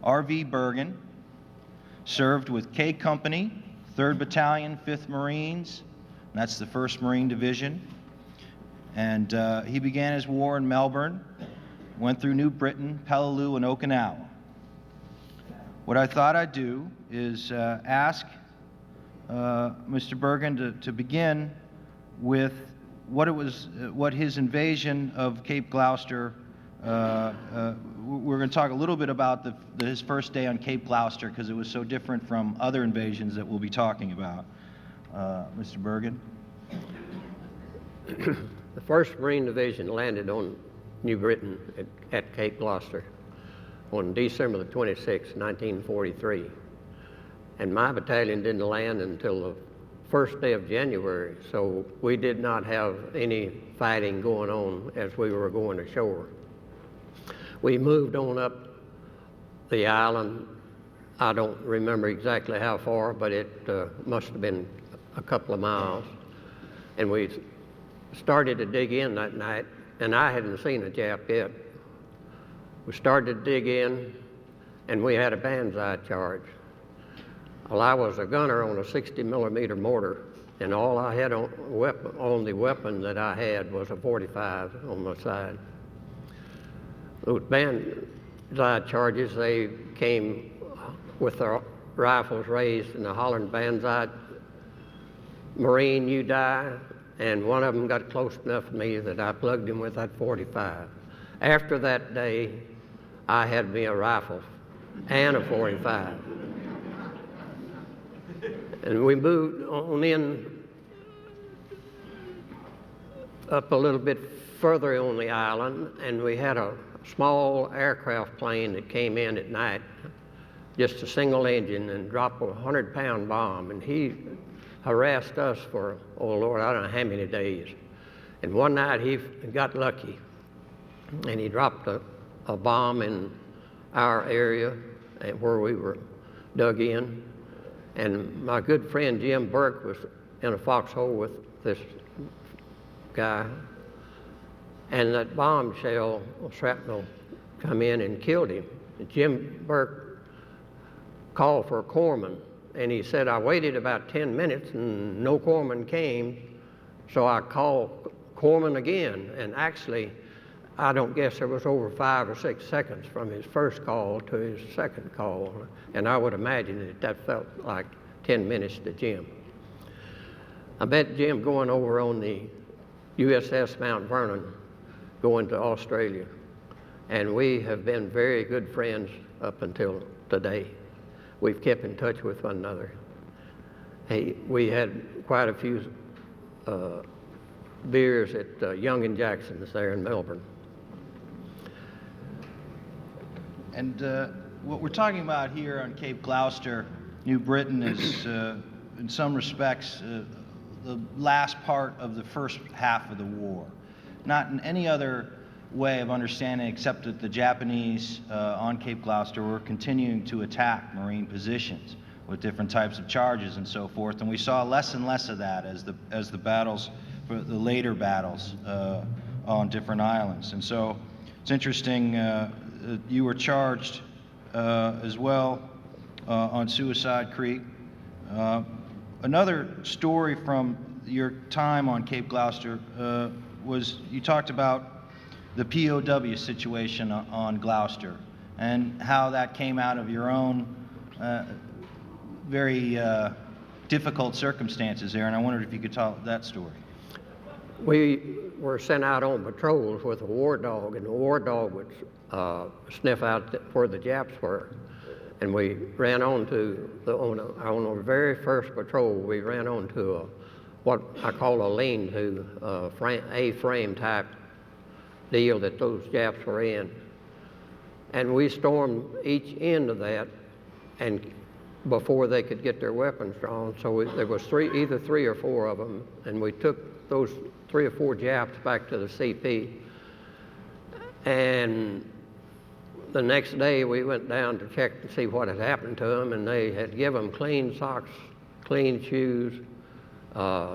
rvburgin, served with K Company, 3rd Battalion, 5th Marines, and that's the 1st Marine Division. And he began his war in Melbourne, went through New Britain, Peleliu, and Okinawa. What I thought I'd do is ask Mr. Burgin to begin with what his invasion of Cape Gloucester. We're going to talk a little bit about his first day on Cape Gloucester because it was so different from other invasions that we'll be talking about. Mr. Burgin. The 1st Marine Division landed on New Britain at Cape Gloucester on December the 26th, 1943. And my battalion didn't land until the 1st day of January, so we did not have any fighting going on as we were going ashore. We moved on up the island. I don't remember exactly how far, but it must have been a couple of miles. And we started to dig in that night, and I hadn't seen a Jap yet. We started to dig in, and we had a banzai charge. Well, I was a gunner on a 60-millimeter mortar, and all I had on the weapon that I had was a 45 on my side. Those banzai charges, they came with their rifles raised and a hollering, "Banzai, Marine, you die." And one of them got close enough to me that I plugged him with that 45. After that day, I had me a rifle and a 45. And we moved on in up a little bit further on the island, and we had a small aircraft plane that came in at night, just a single engine, and dropped a 100-pound bomb. And he harassed us for, oh Lord, I don't know how many days. And one night he got lucky, and he dropped a bomb in our area where we were dug in. And my good friend Jim Burke was in a foxhole with this guy, and that bombshell, shrapnel, come in and killed him. And Jim Burke called for a corpsman, and he said, I waited about 10 minutes and no corpsman came, so I called corpsman again. And actually, I don't guess there was over 5 or 6 seconds from his first call to his second call. And I would imagine that felt like 10 minutes to Jim. I met Jim going over on the USS Mount Vernon, going to Australia. And we have been very good friends up until today. We've kept in touch with one another. We had quite a few beers at Young and Jackson's there in Melbourne. And what we're talking about here on Cape Gloucester, New Britain, is in some respects the last part of the first half of the war. Not in any other way of understanding except that the Japanese on Cape Gloucester were continuing to attack Marine positions with different types of charges and so forth. And we saw less and less of that as the battles, the later battles on different islands. And so it's interesting, you were charged as well on Suicide Creek. Another story from your time on Cape Gloucester was you talked about the POW situation on Gloucester and how that came out of your own very difficult circumstances there, and I wondered if you could tell that story. We were sent out on patrols with a war dog, and the war dog would sniff out where the Japs were. And we ran on on our very first patrol, we ran on to what I call a lean-to, A-frame type deal that those Japs were in. And we stormed each end of that and before they could get their weapons drawn. So there was either three or four of them, and we took those 3 or 4 Japs back to the CP. And the next day we went down to check to see what had happened to them, and they had given them clean socks, clean shoes,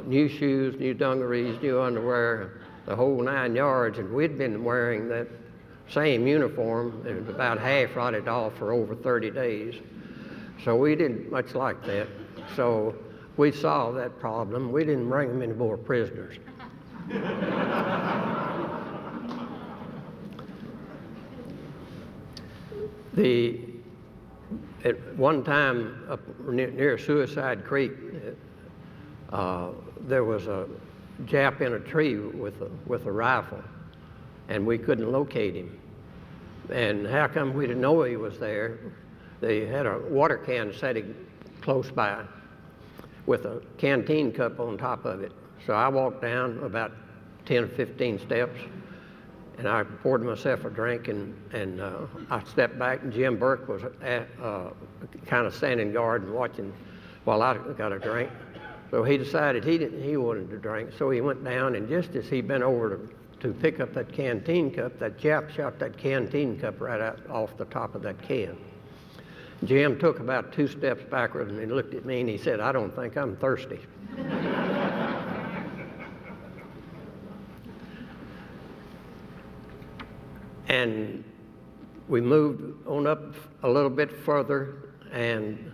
new dungarees, new underwear, the whole 9 yards. And we'd been wearing that same uniform, and about half rotted off for over 30 days. So we didn't much like that. So we solved that problem. We didn't bring them any more prisoners. At one time up near Suicide Creek, there was a Jap in a tree with a rifle, and we couldn't locate him. And how come we didn't know he was there? They had a water can sitting close by with a canteen cup on top of it. So I walked down about 10 or 15 steps, and I poured myself a drink, and I stepped back, and Jim Burke was kind of standing guard and watching while I got a drink. So he decided he wanted to drink, so he went down, and just as he bent over to pick up that canteen cup, that Jap shot that canteen cup right out off the top of that can. Jim took about 2 steps backward, and he looked at me, and he said, "I don't think I'm thirsty." And we moved on up a little bit further, and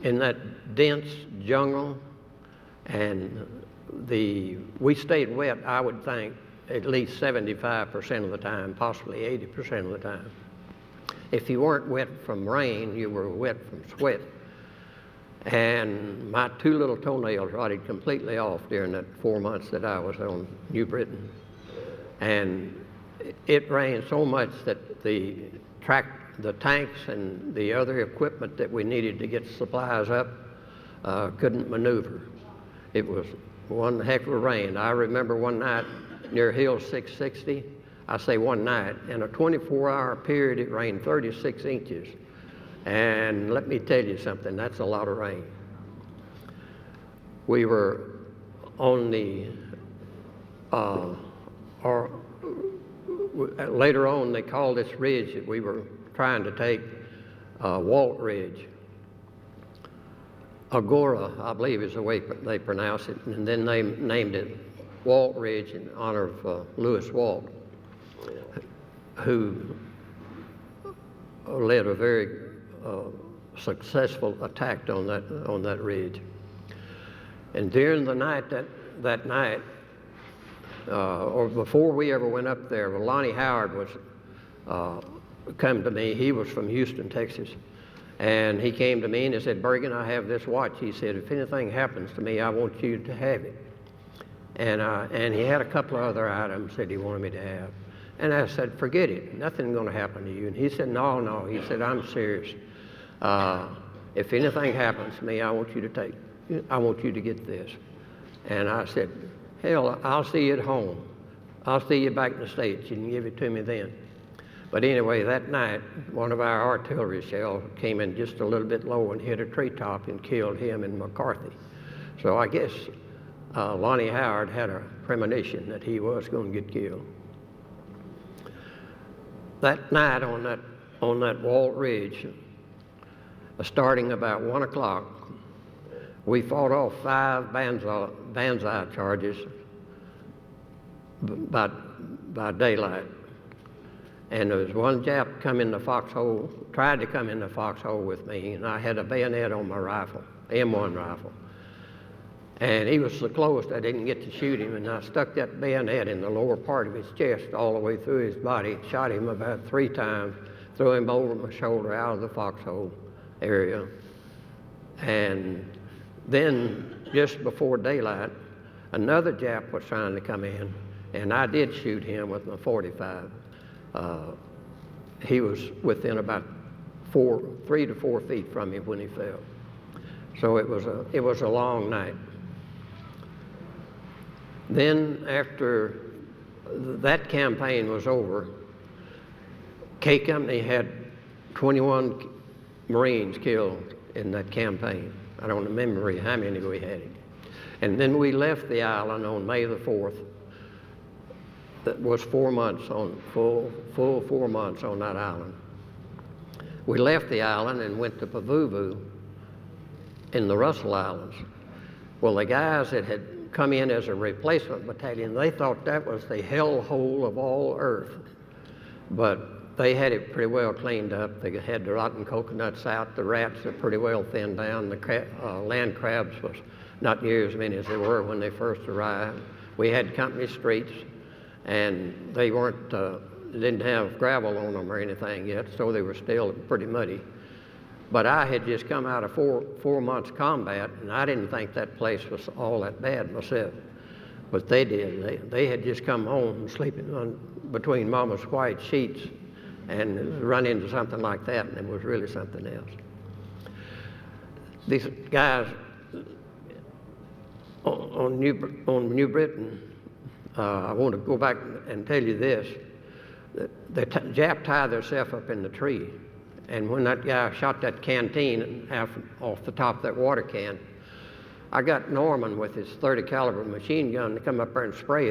in that dense jungle, and we stayed wet, I would think, at least 75% of the time, possibly 80% of the time. If you weren't wet from rain, you were wet from sweat. And my 2 little toenails rotted completely off during that 4 months that I was on New Britain. And it rained so much that the tanks and the other equipment that we needed to get supplies up couldn't maneuver. It was one heck of a rain. I remember one night near Hill 660, I say one night, in a 24-hour period it rained 36 inches. And let me tell you something, that's a lot of rain. We were on the, later on they called this ridge that we were trying to take Walt Ridge. Agora, I believe is the way they pronounce it, and then they named it Walt Ridge in honor of Lewis Walt, who led a very successful attack on that ridge. And during the night, that night, or before we ever went up there, Lonnie Howard was come to me. He was from Houston, Texas. And he came to me and he said, "Burgin, I have this watch." He said, "If anything happens to me, I want you to have it." And he had a couple of other items that he wanted me to have. And I said, "Forget it, nothing's gonna happen to you." And he said, No. He said, "I'm serious. If anything happens to me, I want you to get this." And I said, "Hell, I'll see you at home. I'll see you back in the States. You can give it to me then." But anyway, that night, one of our artillery shells came in just a little bit low and hit a treetop and killed him and McCarthy. So I guess Lonnie Howard had a premonition that he was going to get killed. That night on that Walt Ridge, starting about 1 o'clock, we fought off 5 banzai charges by daylight. And there was one Jap come in the foxhole, tried to come in the foxhole with me, and I had a bayonet on my rifle, M1 rifle. And he was so close I didn't get to shoot him, and I stuck that bayonet in the lower part of his chest all the way through his body, shot him about 3 times, threw him over my shoulder out of the foxhole area. And then just before daylight, another Jap was trying to come in, and I did shoot him with my .45. He was within about 3 to 4 feet from me when he fell. So it was a long night. Then after that campaign was over, K Company had 21 Marines killed in that campaign. I don't remember how many we had. And then we left the island on May the 4th. That was 4 months on, full 4 months on that island. We left the island and went to Pavuvu in the Russell Islands. Well, the guys that had come in as a replacement battalion, they thought that was the hellhole of all earth. But they had it pretty well cleaned up. They had the rotten coconuts out. The rats are pretty well thinned down. The land crabs was not near as many as they were when they first arrived. We had company streets, and they weren't, didn't have gravel on them or anything yet, so they were still pretty muddy. But I had just come out of four months combat, and I didn't think that place was all that bad myself. But they did. They had just come home sleeping between Mama's white sheets and run into something like that, and it was really something else. These guys on New Britain, I want to go back and tell you this. The Jap tied themselves up in the tree, and when that guy shot that canteen off the top of that water can, I got Norman with his .30 caliber machine gun to come up there and spray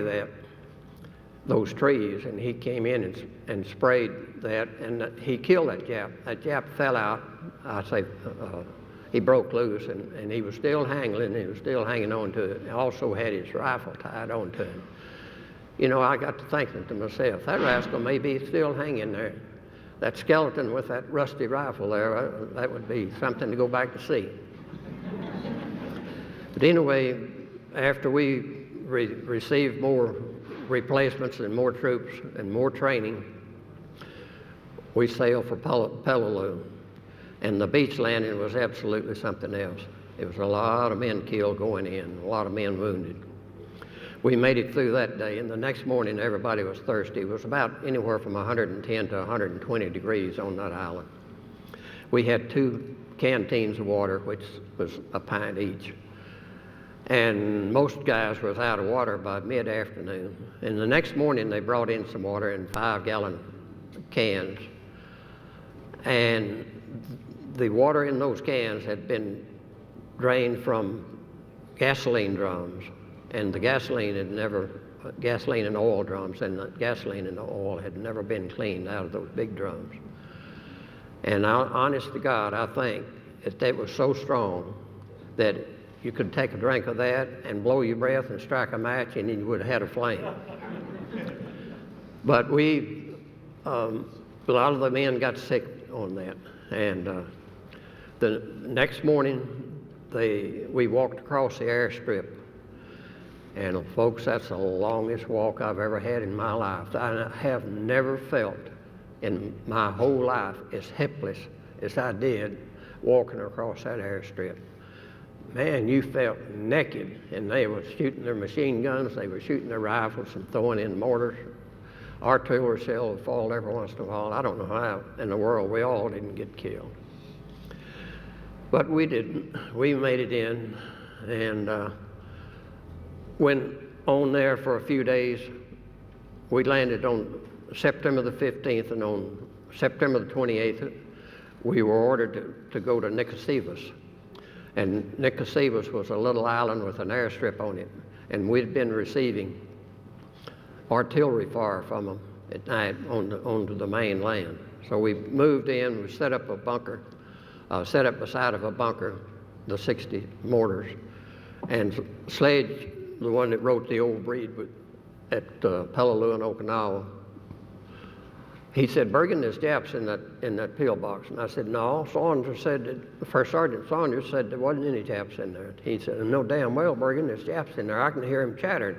those trees, and he came in and sprayed that, and he killed that Jap. That Jap fell out. He broke loose, and he was still hanging. He was still hanging on to it. He also had his rifle tied on to him. You know, I got to thinking to myself, that rascal may be still hanging there. That skeleton with that rusty rifle there, that would be something to go back to see. But anyway, after we received more replacements and more troops and more training, we sailed for Peleliu. And the beach landing was absolutely something else. There was a lot of men killed going in, a lot of men wounded. We made it through that day, and the next morning everybody was thirsty. It was about anywhere from 110 to 120 degrees on that island. We had 2 canteens of water, which was a pint each. And most guys was out of water by mid-afternoon. And the next morning they brought in some water in 5-gallon cans. And the water in those cans had been drained from gasoline drums. And the gasoline and oil drums, and the gasoline and the oil had never been cleaned out of those big drums. And honest to God, I think that was so strong that you could take a drink of that and blow your breath and strike a match, and then you would have had a flame. But a lot of the men got sick on that. And the next morning, we walked across the airstrip. And folks, that's the longest walk I've ever had in my life. I have never felt in my whole life as helpless as I did walking across that airstrip. Man, you felt naked, and they were shooting their machine guns, they were shooting their rifles and throwing in mortars. Artillery shell would fall every once in a while. I don't know how in the world we all didn't get killed. But we didn't. We made it in, and went on there for a few days. We landed on September the 15th, and on September the 28th, we were ordered to go to Nicosia. And Nicosia was a little island with an airstrip on it, and we'd been receiving artillery fire from them at night onto the main land. So we moved in, we set up a bunker, set up beside of a bunker, the 60 mortars, and Sledge, the one that wrote the old breed at Peleliu in Okinawa, he said, "Burgin, there's Japs in that pillbox." And I said, "No." Saunders said, First Sergeant Saunders said there wasn't any Japs in there. He said, "No damn well, Burgin, there's Japs in there. I can hear him chattering."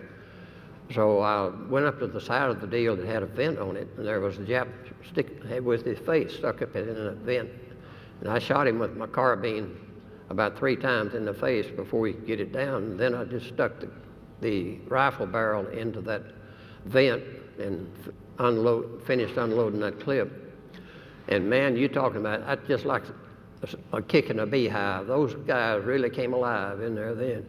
So I went up to the side of the deal that had a vent on it, and there was a Jap with his face stuck up in a vent. And I shot him with my carbine about 3 times in the face before he could get it down. And then I just stuck the rifle barrel into that vent and finished unloading that clip. And man, you talking about, that's just like a kick in a beehive. Those guys really came alive in there then.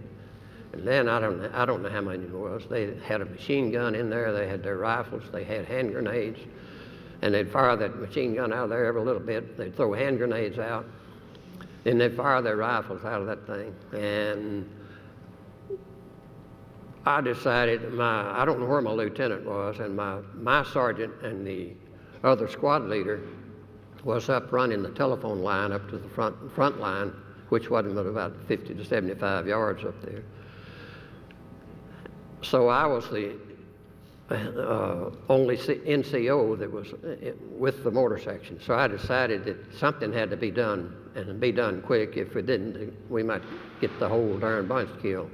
And then I don't know how many it was. They had a machine gun in there, they had their rifles, they had hand grenades, and they'd fire that machine gun out of there every little bit. They'd throw hand grenades out, then they'd fire their rifles out of that thing. And I decided, I don't know where my lieutenant was, and my sergeant and the other squad leader was up running the telephone line up to the front line, which wasn't but about 50 to 75 yards up there. So I was only NCO that was with the mortar section. So I decided that something had to be done, and be done quick. If we didn't, we might get the whole darn bunch killed.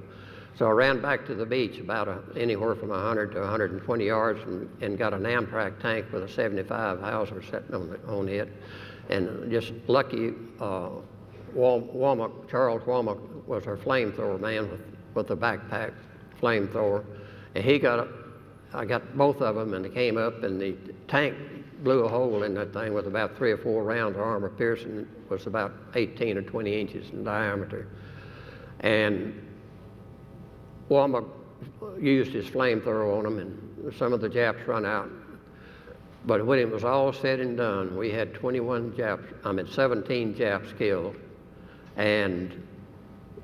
So I ran back to the beach about anywhere from 100 to 120 yards and got an Amtrak tank with a 75 Hauser sitting on it. And just lucky, Charles Womack was our flamethrower man with a backpack flamethrower. And I got both of them, and they came up, and the tank blew a hole in that thing with about 3 or 4 rounds of armor piercing. It was about 18 or 20 inches in diameter. And Womack used his flamethrower on them, and some of the Japs run out. But when it was all said and done, we had 17 Japs killed, and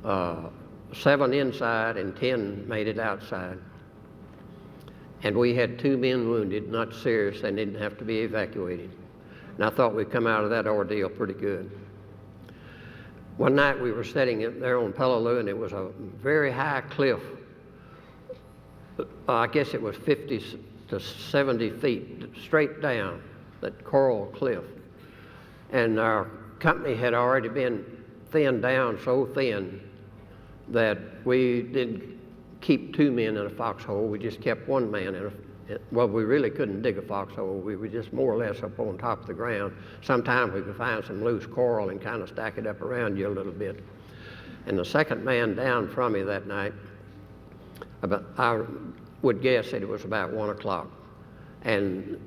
7 inside and 10 made it outside. And we had 2 men wounded, not serious, and didn't have to be evacuated. And I thought we'd come out of that ordeal pretty good. One night we were sitting there on Peleliu, and it was a very high cliff. I guess it was 50 to 70 feet straight down, that coral cliff. And our company had already been thinned down so thin that we didn't keep 2 men in a foxhole. We just kept 1 man in well, we really couldn't dig a foxhole. We were just more or less up on top of the ground. Sometimes we could find some loose coral and kind of stack it up around you a little bit. And the second man down from me that night, I would guess that it was about 1 o'clock. And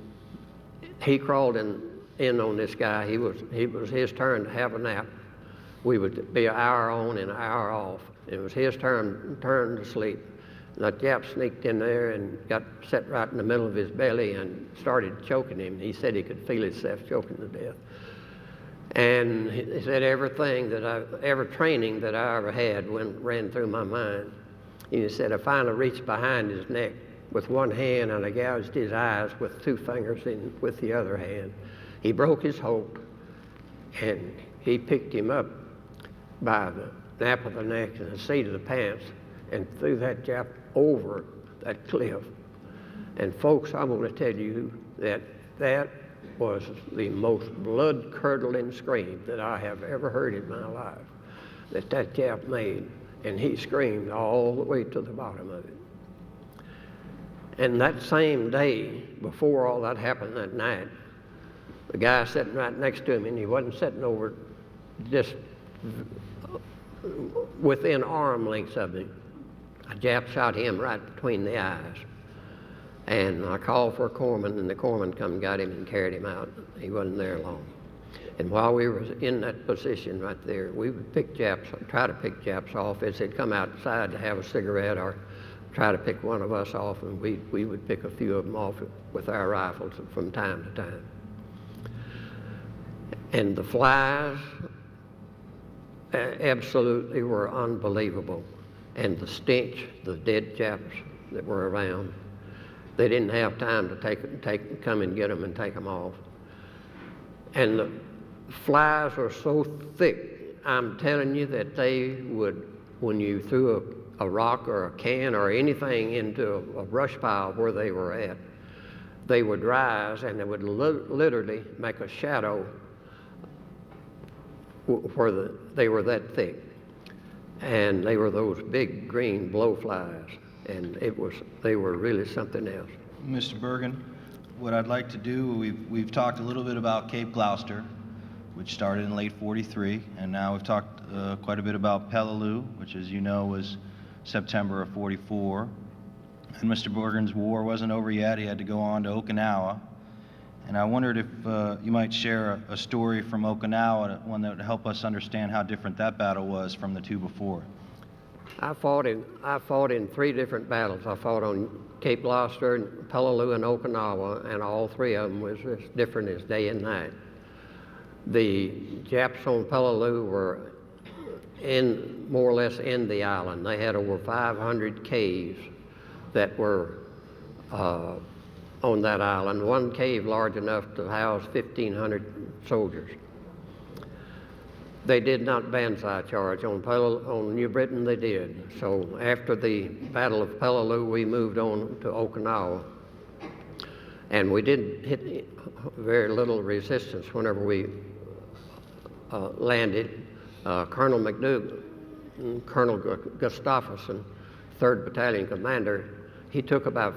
he crawled in on this guy. It was his turn to have a nap. We would be an hour on and an hour off. It was his turn to sleep. And the Jap sneaked in there and got set right in the middle of his belly and started choking him. He said he could feel himself choking to death. And he said every training that I ever had ran through my mind. He said I finally reached behind his neck with 1 hand, and I gouged his eyes with 2 fingers with the other hand. He broke his hold, and he picked him up by the nape of the neck and the seat of the pants and threw that Jap over that cliff. And folks, I'm going to tell you that was the most blood-curdling scream that I have ever heard in my life that Jap made. And he screamed all the way to the bottom of it. And that same day, before all that happened that night, the guy sitting right next to him, and he wasn't sitting over just within arm lengths of him, a Jap shot him right between the eyes. And I called for a corpsman, and the corpsman come and got him and carried him out. He wasn't there long. And while we were in that position right there, we would try to pick Japs off as they'd come outside to have a cigarette or try to pick one of us off, and we would pick a few of them off with our rifles from time to time. And the flies absolutely were unbelievable. And the stench, the dead Japs that were around, they didn't have time to come and get them and take them off. And the flies were so thick, I'm telling you that they would, when you threw a rock or a can or anything into a brush pile where they were at, they would rise and they would literally make a shadow where they were that thick. And they were those big green blowflies, and they were really something else. Mr. Burgin, what I'd like to do, we've talked a little bit about Cape Gloucester, which started in late '43, and now we've talked quite a bit about Peleliu, which, as you know, was September of '44. And Mr. Burgin's war wasn't over yet. He had to go on to Okinawa. And I wondered if you might share a story from Okinawa, one that would help us understand how different that battle was from the 2 before. I fought in 3 different battles. I fought on Cape Gloucester, Peleliu, and Okinawa, and all 3 of them was as different as day and night. The Japs on Peleliu were more or less in the island. They had over 500 caves that were on that island, 1 cave large enough to house 1,500 soldiers. They did not banzai charge. On New Britain they did. So after the Battle of Peleliu, we moved on to Okinawa. And we did hit very little resistance whenever we landed. Colonel McDougall, Colonel Gustafson, 3rd Battalion Commander, he took about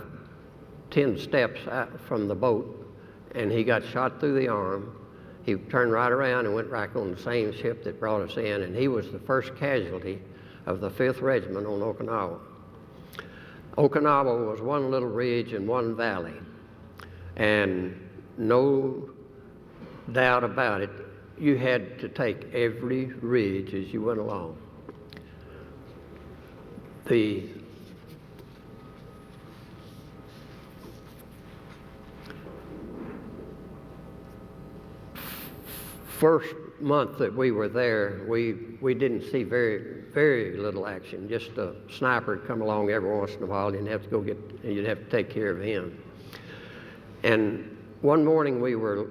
10 steps out from the boat, and he got shot through the arm. He turned right around and went back on the same ship that brought us in, and he was the first casualty of the 5th Regiment on Okinawa. Okinawa was one little ridge and one valley, and no doubt about it, you had to take every ridge as you went along. The first month that we were there, we didn't see very little action. Just a sniper would come along every once in a while, and you'd have to take care of him. And one morning we were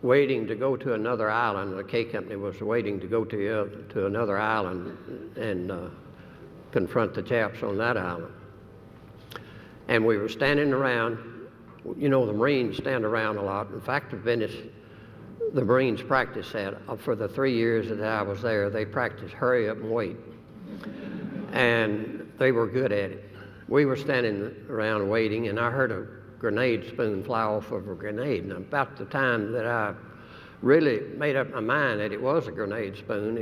waiting to go to another island. The K Company was waiting to go to another island and confront the Japs on that island. And we were standing around. You know, the Marines stand around a lot. In fact, the Marines practiced that. For the 3 years that I was there, they practiced hurry up and wait. And they were good at it. We were standing around waiting, and I heard a grenade spoon fly off of a grenade. And about the time that I really made up my mind that it was a grenade spoon,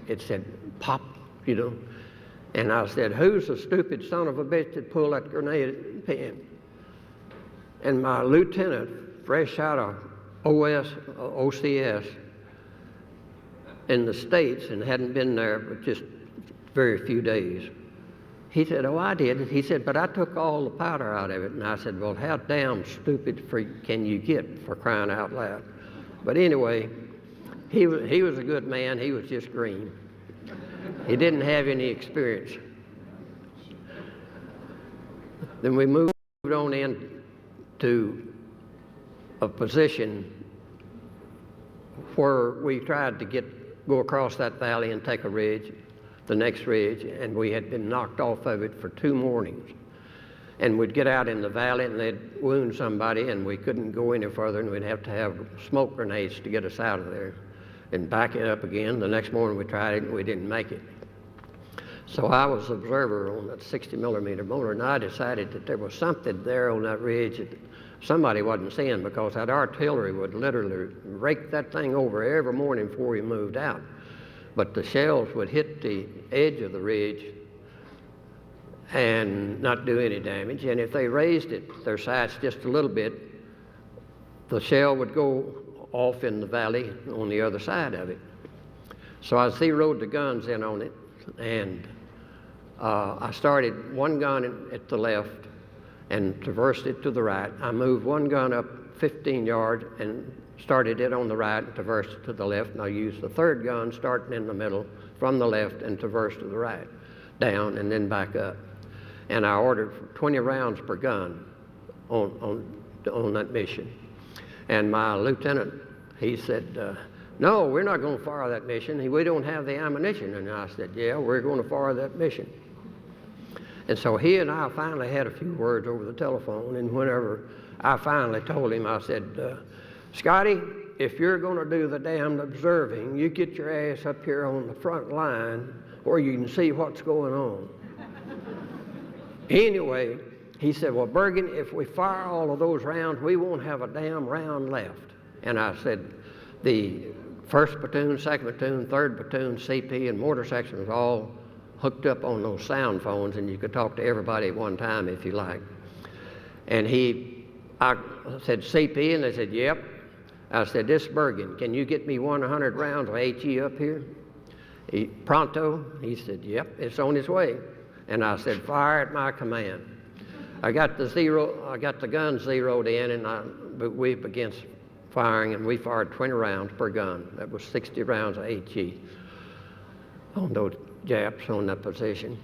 it said, pop, you know. And I said, who's the stupid son of a bitch that pulled that grenade pin? And my lieutenant, fresh out of OCS in the States and hadn't been there but just very few days, he said, oh, I did. He said, but I took all the powder out of it. And I said, well, how damn stupid can you get, for crying out loud? But anyway, he was a good man. He was just green. He didn't have any experience. Then we moved on in to a position where we tried to go across that valley and take a ridge, the next ridge, and we had been knocked off of it for 2 mornings. And we'd get out in the valley and they'd wound somebody and we couldn't go any further, and we'd have to have smoke grenades to get us out of there and back it up again. The next morning we tried it and we didn't make it. So I was observer on that 60 millimeter motor, and I decided that there was something there on that ridge that somebody wasn't seeing, because that artillery would literally rake that thing over every morning before we moved out. But the shells would hit the edge of the ridge and not do any damage. And if they raised their sights just a little bit, the shell would go off in the valley on the other side of it. So I zeroed the guns in on it, and I started one gun at the left and traversed it to the right. I moved one gun up 15 yards and started it on the right and traversed it to the left. And I used the third gun starting in the middle from the left and traversed to the right, down and then back up. And I ordered 20 rounds per gun on that mission. And my lieutenant, he said, no, we're not going to fire that mission. We don't have the ammunition. And I said, yeah, we're going to fire that mission. And so he and I finally had a few words over the telephone, and whenever I finally told him, I said, Scotty, if you're going to do the damned observing, you get your ass up here on the front line where you can see what's going on. Anyway, he said, well, Burgin, if we fire all of those rounds, we won't have a damn round left. And I said, the 1st platoon, 2nd platoon, 3rd platoon, CP, and mortar section was all hooked up on those sound phones, and you could talk to everybody at one time if you like. And I said, CP, and they said, yep. I said, this Burgin, can you get me 100 rounds of HE up here? Pronto? He said, yep, it's on its way. And I said, fire at my command. I got the gun zeroed in, and we began firing, and we fired 20 rounds per gun. That was 60 rounds of HE on those Japs on that position.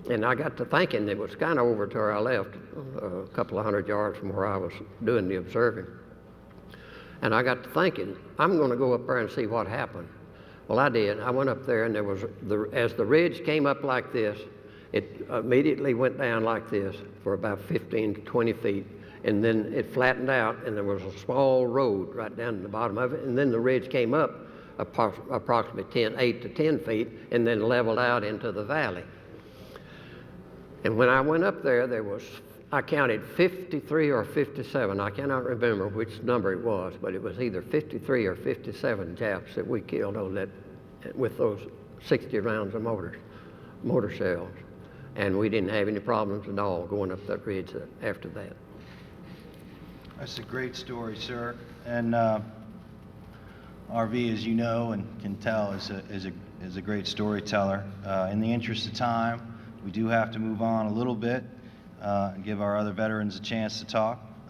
And I got to thinking it was kind of over to our left, a couple of 100 yards from where I was doing the observing. And I got to thinking, I'm going to go up there and see what happened. Well, I did. I went up there, and there was, as the ridge came up like this, it immediately went down like this for about 15 to 20 feet, and then it flattened out, and there was a small road right down to the bottom of it, and then the ridge came up approximately 8 to 10 feet, and then leveled out into the valley. And when I went up there, I counted 53 or 57. I cannot remember which number it was, but it was either 53 or 57 Japs that we killed with those 60 rounds of mortar shells. And we didn't have any problems at all going up that ridge after that. That's a great story, sir. And RV, as you know and can tell, is a great storyteller. In the interest of time, we do have to move on a little bit and give our other veterans a chance to talk.